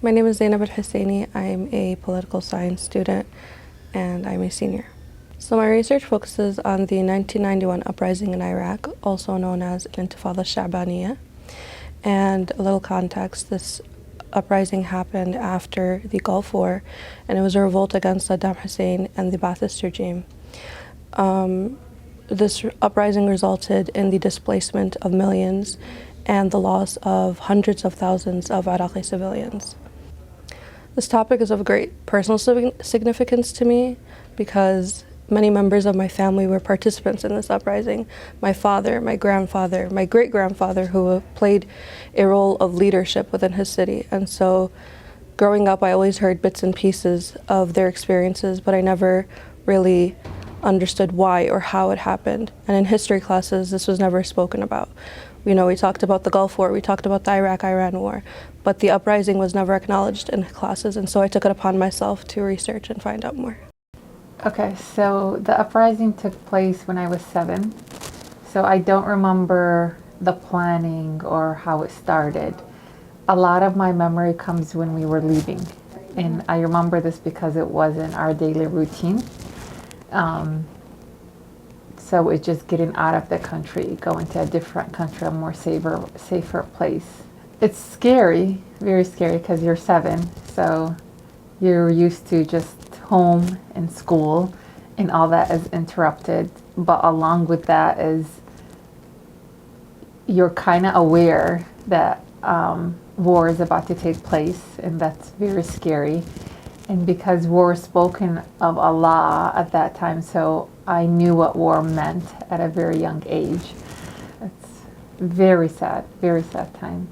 My name is Zainab Alhussainy. I'm a political science student and I'm a senior. So my research focuses on the 1991 uprising in Iraq, also known as Intifada Sha'baniyya. And a little context, this uprising happened after the Gulf War, and it was a revolt against Saddam Hussein and the Ba'athist regime. This uprising resulted in the displacement of millions and the loss of hundreds of thousands of Iraqi civilians. This topic is of great personal significance to me because many members of my family were participants in this uprising. My father, my grandfather, my great-grandfather, who played a role of leadership within his city. And so growing up, I always heard bits and pieces of their experiences, but I never really understood why or how it happened. And in history classes, this was never spoken about. You know, we talked about the Gulf War, we talked about the Iraq-Iran War, but the uprising was never acknowledged in classes, and so I took it upon myself to research and find out more. Okay, so the uprising took place when I was 7, so I don't remember the planning or how it started. A lot of my memory comes when we were leaving, and I remember this because it wasn't our daily routine. So it's just getting out of the country, going to a different country, a more safer place. It's scary, very scary, because you're 7, so you're used to just home and school, and all that is interrupted. But along with that is you're kind of aware that war is about to take place, and that's very scary. And because war is spoken of a lot at that time, so I knew what war meant at a very young age. It's very sad time.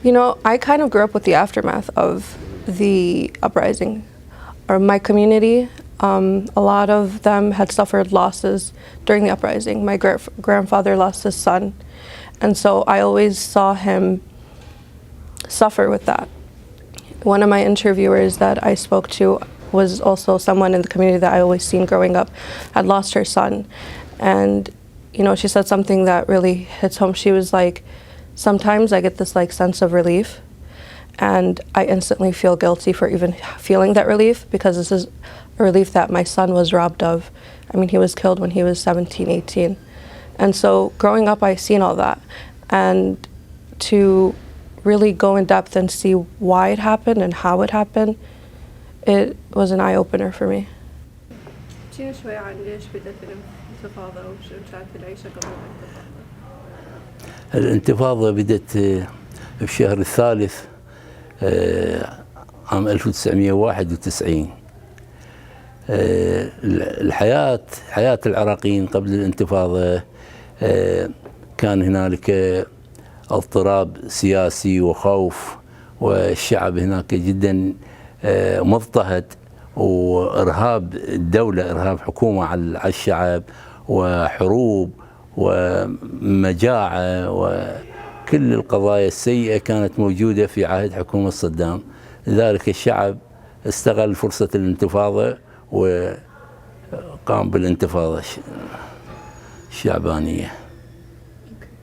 You know, I kind of grew up with the aftermath of the uprising. Or my community, a lot of them had suffered losses during the uprising. My grandfather lost his son, and so I always saw him suffer with that. One of my interviewers that I spoke to was also someone in the community that I always seen growing up, had lost her son. And, you know, she said something that really hits home. She was like, sometimes I get this like sense of relief, and I instantly feel guilty for even feeling that relief, because this is a relief that my son was robbed of. I mean, he was killed when he was 17, 18. And so growing up, I seen all that. And to really go in depth and see why it happened and how it happened, it was an eye-opener for me. الانتفاضة بدت في الشهر الثالث عام 1991. حياة العراقيين قبل الانتفاضة كان هنالك اضطراب سياسي وخوف، والشعب هناك جدا مضطهد، وإرهاب الدولة، إرهاب حكومة على الشعب، وحروب ومجاعة، وكل القضايا السيئة كانت موجودة في عهد حكومة صدام. لذلك الشعب استغل فرصة الانتفاضة وقام بالانتفاضة الشعبانية.